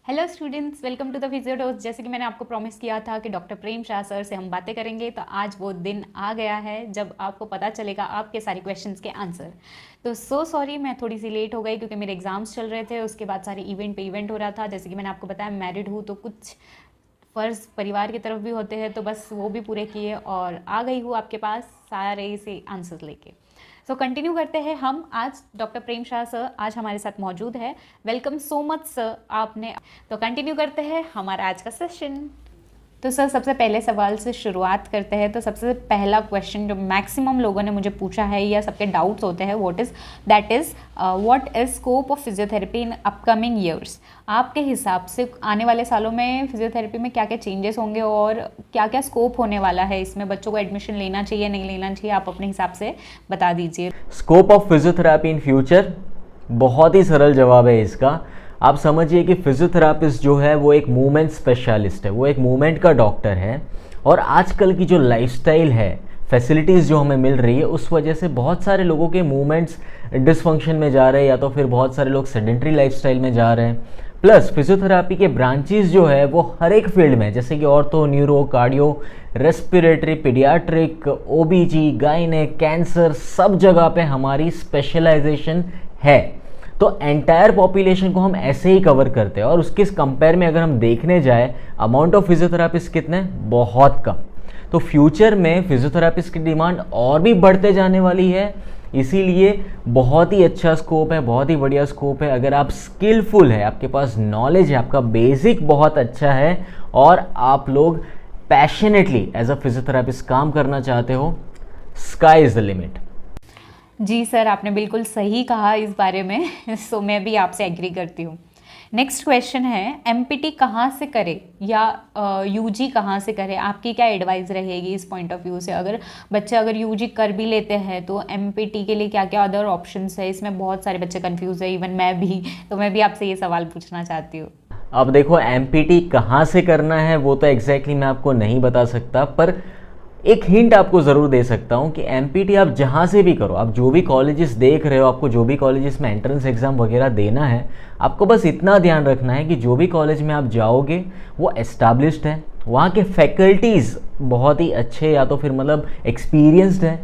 Hello students, welcome to the physio dose. जैसे कि मैंने आपको प्रॉमिस किया था कि डॉक्टर प्रेम शाह सर से हम बातें करेंगे, तो आज वो दिन आ गया है जब आपको पता चलेगा आपके सारे क्वेश्चंस के आंसर। तो सॉरी, मैं थोड़ी सी लेट हो गई क्योंकि मेरे एग्जाम्स चल रहे थे, उसके बाद सारे इवेंट पे इवेंट हो रहा था। जैसे कि मैंने आपको बताया, मैरिड हूँ तो कुछ फ़र्ज़ परिवार की तरफ भी होते हैं, तो बस वो भी पूरे किए और आ गई हूँ आपके पास सारे से आंसर्स लेके। सो कंटिन्यू करते हैं हम। आज डॉक्टर प्रेम शाह सर आज हमारे साथ मौजूद है। वेलकम सो मच सर आपने। तो कंटिन्यू करते हैं हमारा आज का सेशन। तो सर, सबसे पहले सवाल से शुरुआत करते हैं। तो सबसे पहला क्वेश्चन जो मैक्सिमम लोगों ने मुझे पूछा है या सबके डाउट्स होते हैं, what is scope of physiotherapy in upcoming years. आपके हिसाब से आने वाले सालों में फिजियोथेरेपी में क्या क्या चेंजेस होंगे और क्या क्या स्कोप होने वाला है, इसमें बच्चों को एडमिशन लेना चाहिए नहीं लेना चाहिए, आप अपने हिसाब से बता दीजिए। Scope of physiotherapy in future, बहुत ही सरल जवाब है इसका। आप समझिए कि फिजियोथेरापिस्ट जो है वो एक मूवमेंट स्पेशलिस्ट है, वो एक मूवमेंट का डॉक्टर है। और आजकल की जो लाइफस्टाइल है, फैसिलिटीज़ जो हमें मिल रही है, उस वजह से बहुत सारे लोगों के मूवमेंट्स डिसफंक्शन में जा रहे हैं, या तो फिर बहुत सारे लोग सेडेंट्री लाइफस्टाइल में जा रहे हैं। प्लस फिजियोथेरापी के ब्रांचेस जो है वो हर एक फील्ड में, जैसे कि ortho, neuro, cardio, respiratory, paediatric, ओबीजी, gynaec, cancer, सब जगह पे हमारी स्पेशलाइजेशन है। तो एंटायर पॉपुलेशन को हम ऐसे ही कवर करते हैं। और उसके कंपेयर में अगर हम देखने जाए, अमाउंट ऑफ फिजियोथेरापिस्ट कितने, बहुत कम। तो फ्यूचर में फिजियोथेरापिस्ट की डिमांड और भी बढ़ते जाने वाली है, इसीलिए बहुत ही अच्छा स्कोप है, बहुत ही बढ़िया स्कोप है। अगर आप स्किलफुल है, आपके पास नॉलेज है, आपका बेसिक बहुत अच्छा है और आप लोग पैशनेटली एज अ फिजियोथेरापिस्ट काम करना चाहते हो, स्काई इज़ द लिमिट। जी सर, आपने बिल्कुल सही कहा इस बारे में। सो मैं भी आपसे एग्री करती हूँ। नेक्स्ट क्वेश्चन है, एमपीटी कहाँ से करे या यूजी कहाँ से करे, आपकी क्या एडवाइस रहेगी इस पॉइंट ऑफ व्यू से। अगर यूजी कर भी लेते हैं तो एमपीटी के लिए क्या क्या अदर ऑप्शंस है, इसमें बहुत सारे बच्चे कंफ्यूज है, इवन मैं भी। तो मैं भी आपसे ये सवाल पूछना चाहती हूँ। अब देखो, एमपीटी कहाँ से करना है वो तो एग्जैक्टली मैं आपको नहीं बता सकता, पर एक हिंट आपको ज़रूर दे सकता हूँ कि एमपीटी आप जहाँ से भी करो, आप जो भी कॉलेजेस देख रहे हो, आपको जो भी कॉलेजेस में एंट्रेंस एग्ज़ाम वगैरह देना है, आपको बस इतना ध्यान रखना है कि जो भी कॉलेज में आप जाओगे वो एस्टैब्लिश्ड है, वहाँ के फैकल्टीज़ बहुत ही अच्छे या तो फिर मतलब एक्सपीरियंस्ड है,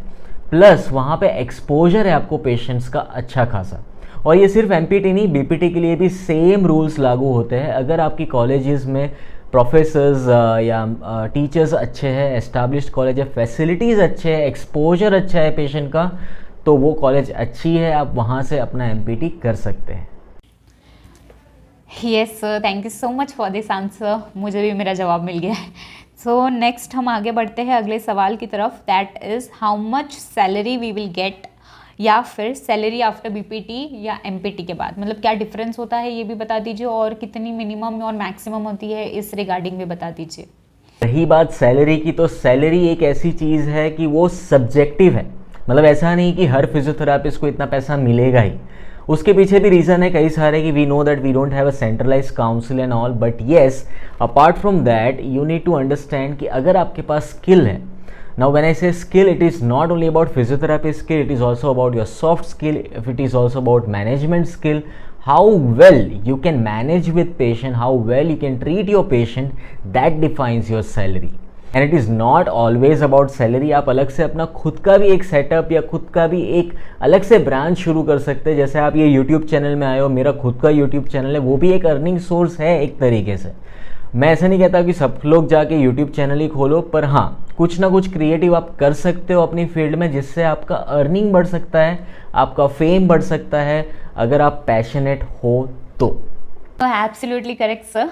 प्लस वहाँ पे एक्सपोजर है आपको पेशेंट्स का अच्छा खासा। और ये सिर्फ एमपीटी नहीं, बीपीटी के लिए भी सेम रूल्स लागू होते हैं। अगर आपकी कॉलेजेस में प्रोफेसर्स या टीचर्स अच्छे हैं, एस्टैब्लिश्ड कॉलेज है, फैसिलिटीज़ अच्छे हैं, एक्सपोजर अच्छा है पेशेंट का, तो वो कॉलेज अच्छी है, आप वहाँ से अपना एमपीटी कर सकते हैं। Yes sir, thank you so much for this answer. मुझे भी मेरा जवाब मिल गया है। सो नेक्स्ट हम आगे बढ़ते हैं अगले सवाल की तरफ। That is how much salary we will get, या फिर सैलरी आफ्टर बीपीटी या एमपीटी के बाद, मतलब क्या डिफरेंस होता है ये भी बता दीजिए, और कितनी मिनिमम और मैक्सिमम होती है इस रिगार्डिंग भी बता दीजिए। रही बात सैलरी की, तो सैलरी एक ऐसी चीज़ है कि वो सब्जेक्टिव है। मतलब ऐसा नहीं कि हर फिजियोथेरापिस्ट को इतना पैसा मिलेगा ही, उसके पीछे भी रीज़न है कई सारे कि we know that we don't have a centralise council and all, but yes, apart from that you need to understand कि अगर आपके पास स्किल है, now when I say skill, it is not only about physiotherapy skill, it is also about your soft skill, if it is also about management skill, how well you can manage with patient, how well you can treat your patient, that defines your salary. And it is not always about salary. आप अलग से अपना खुद का भी एक setup या खुद का भी एक अलग से ब्रांच शुरू कर सकते हैं। जैसे आप ये यूट्यूब चैनल में आए हो, मेरा खुद का यूट्यूब चैनल है, वो भी एक अर्निंग सोर्स है एक तरीके से। मैं ऐसा नहीं कहता कि सब लोग जाके यूट्यूब चैनल ही खोलो, पर हाँ, कुछ ना कुछ क्रिएटिव आप कर सकते हो अपनी फील्ड में, जिससे आपका अर्निंग बढ़ सकता है, आपका फेम बढ़ सकता है, अगर आप पैशनेट हो तो। Absolutely correct sir.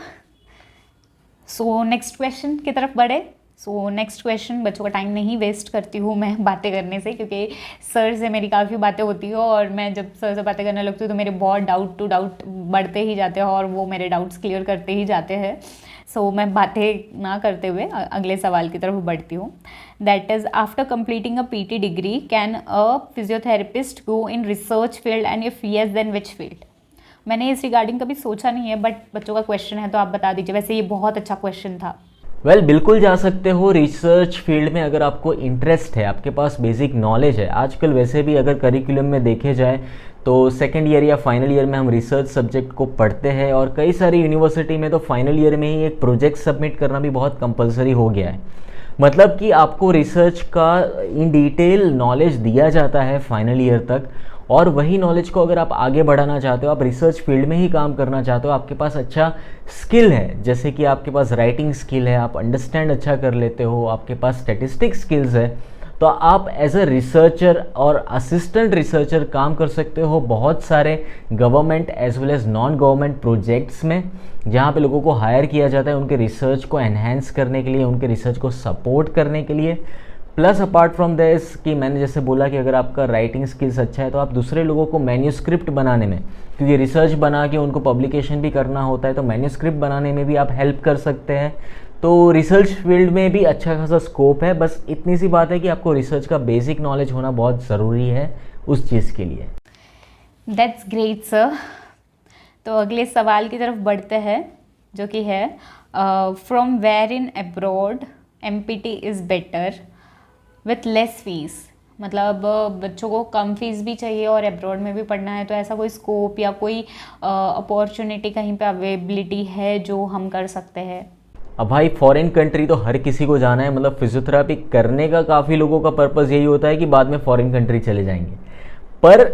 So next question की तरफ बढ़े। सो नेक्स्ट क्वेश्चन, बच्चों का टाइम नहीं वेस्ट करती हूँ मैं बातें करने से, क्योंकि सर से मेरी काफ़ी बातें होती है और मैं जब सर से बातें करने लगती हूँ तो मेरे बहुत डाउट बढ़ते ही जाते हैं और वो मेरे डाउट्स क्लियर करते ही जाते हैं। सो मैं बातें ना करते हुए अगले सवाल की तरफ बढ़ती हूँ। That is, after completing a PT degree can a physiotherapist go in research field, and if yes then which field. मैंने इस रिगार्डिंग कभी सोचा नहीं है, बट बच्चों का क्वेश्चन है तो आप बता दीजिए। वैसे ये बहुत अच्छा क्वेश्चन था। बिल्कुल जा सकते हो रिसर्च फील्ड में अगर आपको इंटरेस्ट है, आपके पास बेसिक नॉलेज है। आजकल वैसे भी अगर करिकुलम में देखे जाए तो सेकेंड ईयर या फाइनल ईयर में हम रिसर्च सब्जेक्ट को पढ़ते हैं, और कई सारी यूनिवर्सिटी में तो फाइनल ईयर में ही एक प्रोजेक्ट सबमिट करना भी बहुत कंपलसरी हो गया है। मतलब कि आपको रिसर्च का इन डिटेल नॉलेज दिया जाता है फाइनल ईयर तक, और वही नॉलेज को अगर आप आगे बढ़ाना चाहते हो, आप रिसर्च फील्ड में ही काम करना चाहते हो, आपके पास अच्छा स्किल है, जैसे कि आपके पास राइटिंग स्किल है, आप अंडरस्टैंड अच्छा कर लेते हो, आपके पास स्टैटिस्टिक स्किल्स है, तो आप एज अ रिसर्चर और असिस्टेंट रिसर्चर काम कर सकते हो बहुत सारे government as well as non government projects में, जहाँ पे लोगों को हायर किया जाता है उनके रिसर्च को एनहेंस करने के लिए, उनके रिसर्च को सपोर्ट करने के लिए। प्लस अपार्ट फ्रॉम दिस कि मैंने जैसे बोला कि अगर आपका राइटिंग स्किल्स अच्छा है तो आप दूसरे लोगों को मैन्यूस्क्रिप्ट बनाने में, क्योंकि रिसर्च बना के उनको पब्लिकेशन भी करना होता है, तो मैन्यूस्क्रिप्ट बनाने में भी आप हेल्प कर सकते हैं। तो रिसर्च फील्ड में भी अच्छा खासा स्कोप है। बस इतनी सी बात है कि आपको रिसर्च का बेसिक नॉलेज होना बहुत ज़रूरी है उस चीज़ के लिए। That's great sir. तो अगले सवाल की तरफ बढ़ते हैं, जो कि है from where in abroad MPT is better with less fees. मतलब बच्चों को कम फीस भी चाहिए और अब्रॉड में भी पढ़ना है, तो ऐसा कोई स्कोप या कोई अपॉर्चुनिटी कहीं पे अवेलेबिलिटी है जो हम कर सकते हैं? अब भाई फॉरेन कंट्री तो हर किसी को जाना है, मतलब फिजियोथेरापी करने का काफ़ी लोगों का पर्पज़ यही होता है कि बाद में फॉरेन कंट्री चले जाएंगे। पर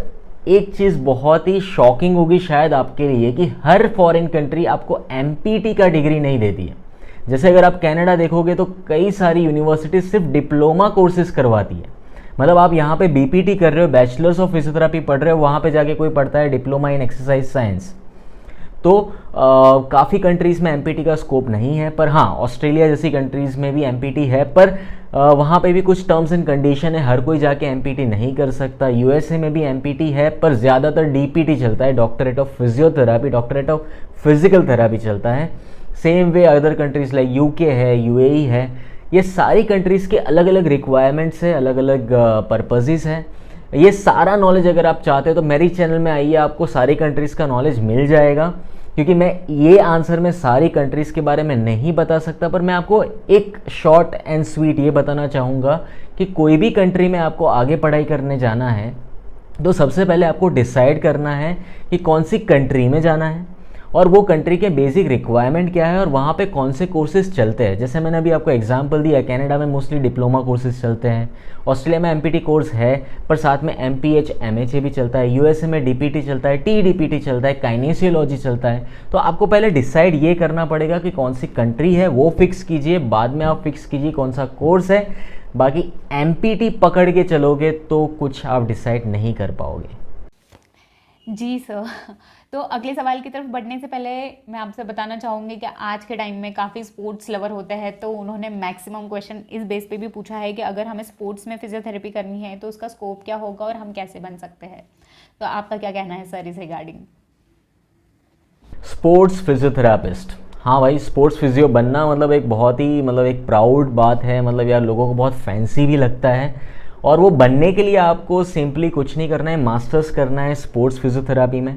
एक चीज़ बहुत ही शॉकिंग होगी शायद आपके लिए कि हर फॉरेन कंट्री आपको MPT का डिग्री नहीं देती है। जैसे अगर आप कनाडा देखोगे तो कई सारी यूनिवर्सिटी सिर्फ डिप्लोमा कोर्सेज करवाती है। मतलब आप यहाँ पे BPT कर रहे हो, बैचलर्स ऑफ फिजियोथेरापी पढ़ रहे हो, वहाँ पे जाके कोई पढ़ता है डिप्लोमा इन एक्सरसाइज साइंस। तो काफ़ी कंट्रीज़ में MPT का स्कोप नहीं है, पर हाँ ऑस्ट्रेलिया जैसी कंट्रीज़ में भी MPT है, पर वहाँ पे भी कुछ टर्म्स एंड कंडीशन है, हर कोई जाके MPT नहीं कर सकता। USA में भी MPT है, पर ज़्यादातर DPT चलता है, doctorate of physiotherapy, doctorate of physical therapy चलता है। Same way other countries like UK है, UAE है, ये सारी कंट्रीज़ के अलग अलग रिक्वायरमेंट्स है, अलग अलग पर्पसेस हैं। ये सारा नॉलेज अगर आप चाहते हो तो मेरी चैनल में आइए, आपको सारी कंट्रीज़ का नॉलेज मिल जाएगा, क्योंकि मैं ये आंसर में सारी कंट्रीज़ के बारे में नहीं बता सकता, पर मैं आपको एक शॉर्ट एंड स्वीट ये बताना चाहूँगा कि कोई भी कंट्री में आपको आगे पढ़ाई करने जाना है तो सबसे पहले आपको डिसाइड करना है कि कौन सी कंट्री में जाना है, और वो कंट्री के बेसिक रिक्वायरमेंट क्या है, और वहाँ पे कौन से कोर्सेज चलते हैं। जैसे मैंने अभी आपको एग्जांपल दिया, कनाडा में मोस्टली डिप्लोमा कोर्सेज चलते हैं, ऑस्ट्रेलिया में MPT कोर्स है, पर साथ में MPH MHA भी चलता है, USA में DPT चलता है, TDPT चलता है, काइनेसियोलॉजी चलता है। तो आपको पहले डिसाइड ये करना पड़ेगा कि कौन सी कंट्री है, वो फिक्स कीजिए, बाद में आप फिक्स कीजिए कौन सा कोर्स है। बाकी MPT पकड़ के चलोगे तो कुछ आप डिसाइड नहीं कर पाओगे। जी सर। तो अगले सवाल की तरफ बढ़ने से पहले मैं आपसे बताना चाहूँगी कि आज के टाइम में काफ़ी स्पोर्ट्स लवर होते हैं, तो उन्होंने मैक्सिमम क्वेश्चन इस बेस पे भी पूछा है कि अगर हमें स्पोर्ट्स में फिजियोथेरेपी करनी है तो उसका स्कोप क्या होगा और हम कैसे बन सकते हैं। तो आपका क्या कहना है सर इस रिगार्डिंग? स्पोर्ट्स फिजियोथेरापिस्ट, हाँ भाई, स्पोर्ट्स फिजियो बनना मतलब एक बहुत ही एक प्राउड बात है। मतलब यार लोगों को बहुत फैंसी भी लगता है, और वो बनने के लिए आपको सिंपली कुछ नहीं करना है, मास्टर्स करना है स्पोर्ट्स फिजियोथेरापी में।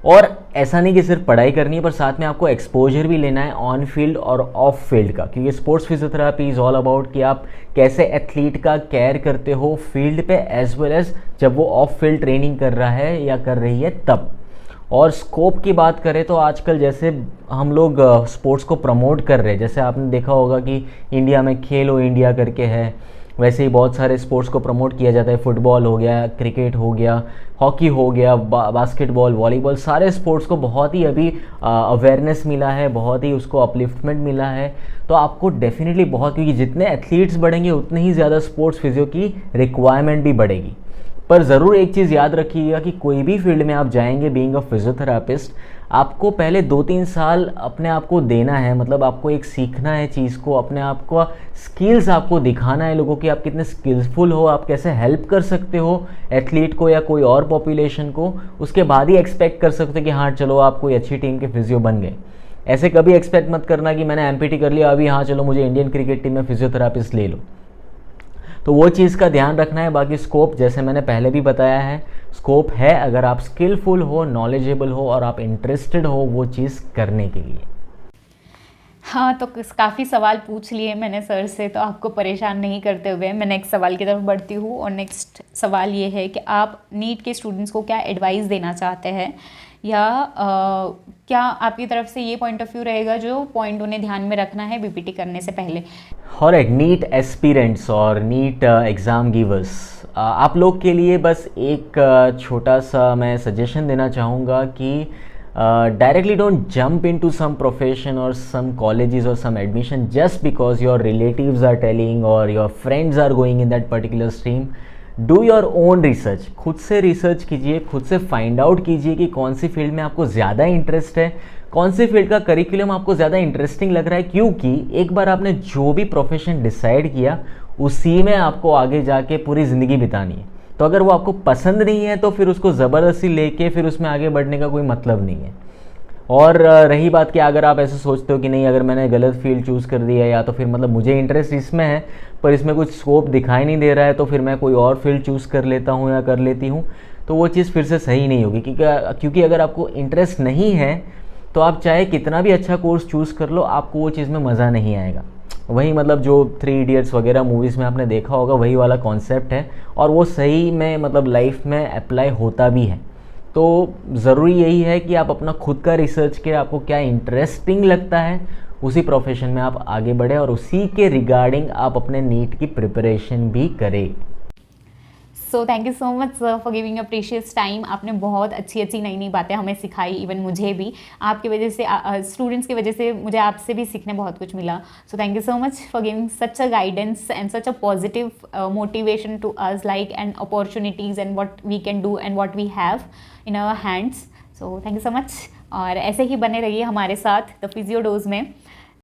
और ऐसा नहीं कि सिर्फ पढ़ाई करनी है, पर साथ में आपको एक्सपोजर भी लेना है ऑन फील्ड और ऑफ फील्ड का, क्योंकि sports physiotherapy is all about कि आप कैसे एथलीट का केयर करते हो फील्ड पे एज वेल एज जब वो ऑफ फील्ड ट्रेनिंग कर रहा है या कर रही है तब। और स्कोप की बात करें तो आजकल जैसे हम लोग स्पोर्ट्स को प्रमोट कर रहे हैं, जैसे आपने देखा होगा कि इंडिया में खेलो इंडिया करके है, वैसे ही बहुत सारे स्पोर्ट्स को प्रमोट किया जाता है। फुटबॉल हो गया, क्रिकेट हो गया, हॉकी हो गया, बास्केटबॉल, वॉलीबॉल, सारे स्पोर्ट्स को बहुत ही अभी अवेयरनेस मिला है, बहुत ही उसको अपलिफ्टमेंट मिला है। तो आपको डेफिनेटली बहुत, क्योंकि जितने एथलीट्स बढ़ेंगे उतने ही ज़्यादा स्पोर्ट्स फिजियो की रिक्वायरमेंट भी बढ़ेगी। पर ज़रूर एक चीज़ याद रखिएगा कि कोई भी फील्ड में आप जाएंगे बीइंग अ फिजियोथेरापिस्ट, आपको पहले 2-3 साल अपने आप को देना है। मतलब आपको एक सीखना है चीज़ को, अपने आप को स्किल्स आपको दिखाना है लोगों की, आप कितने स्किल्सफुल हो, आप कैसे हेल्प कर सकते हो एथलीट को या कोई और पॉपुलेशन को। उसके बाद ही एक्सपेक्ट कर सकते हो कि हाँ चलो आप कोई अच्छी टीम के फिजियो बन गए। ऐसे कभी एक्सपेक्ट मत करना कि मैंने MPT कर लिया अभी हाँ चलो मुझे इंडियन क्रिकेट टीम में फिजियोथेरापिस्ट ले लो। तो वो चीज़ का ध्यान रखना है। बाकी स्कोप जैसे मैंने पहले भी बताया है, स्कोप है अगर आप स्किलफुल हो, नॉलेजेबल हो और आप इंटरेस्टेड हो वो चीज़ करने के लिए। हाँ, तो काफ़ी सवाल पूछ लिए मैंने सर से, तो आपको परेशान नहीं करते हुए मैं नेक्स्ट सवाल की तरफ बढ़ती हूँ। और नेक्स्ट सवाल ये है कि आप नीट के स्टूडेंट्स को क्या एडवाइस देना चाहते हैं, या क्या आपकी तरफ से ये पॉइंट ऑफ व्यू रहेगा जो पॉइंट उन्हें ध्यान में रखना है बीपीटी करने से पहले? और एक नीट एस्पिरेंट्स और नीट एग्ज़ाम गिवर्स, आप लोग के लिए बस एक छोटा सा मैं सजेशन देना चाहूँगा कि directly don't jump into some profession or some colleges or some admission just because your relatives are telling or your friends are going in that particular stream. Do your own research, खुद से research कीजिए, खुद से find out कीजिए कि कौन सी field में आपको ज़्यादा इंटरेस्ट है, कौन सी फील्ड का करिकुलम आपको ज़्यादा इंटरेस्टिंग लग रहा है, क्योंकि एक बार आपने जो भी प्रोफेशन डिसाइड किया उसी में आपको आगे जाके पूरी ज़िंदगी बितानी है। तो अगर वो आपको पसंद नहीं है तो फिर उसको ज़बरदस्ती लेके फिर उसमें आगे बढ़ने का कोई मतलब नहीं है। और रही बात कि अगर आप ऐसे सोचते हो कि नहीं, अगर मैंने गलत फील्ड चूज़ कर दिया या तो फिर मतलब मुझे इंटरेस्ट इसमें है पर इसमें कुछ स्कोप दिखाई नहीं दे रहा है तो फिर मैं कोई और फील्ड चूज़ कर लेता हूँ या कर लेती हूँ, तो वो चीज़ फिर से सही नहीं होगी। क्योंकि अगर आपको इंटरेस्ट नहीं है तो आप चाहे कितना भी अच्छा कोर्स चूज़ कर लो, आपको वो चीज़ में मज़ा नहीं आएगा। वही मतलब जो 3 इडियट्स वगैरह मूवीज़ में आपने देखा होगा, वही वाला कॉन्सेप्ट है और वो सही में मतलब लाइफ में अप्लाई होता भी है। तो ज़रूरी यही है कि आप अपना खुद का रिसर्च के आपको क्या इंटरेस्टिंग लगता है उसी प्रोफेशन में आप आगे बढ़े और उसी के रिगार्डिंग आप अपने नीट की प्रिपरेशन भी करें। सो thank you so much sir for giving a precious time. आपने बहुत अच्छी अच्छी नई नई बातें हमें सिखाई, इवन मुझे भी आपकी वजह से, स्टूडेंट्स की वजह से मुझे आपसे भी सीखने बहुत कुछ मिला। So thank you so much for giving such a guidance and such a positive motivation to us, like and opportunities and what we can do and what we have in our hands. So thank you so much, और ऐसे ही बने रहिए हमारे साथ the physio dose में।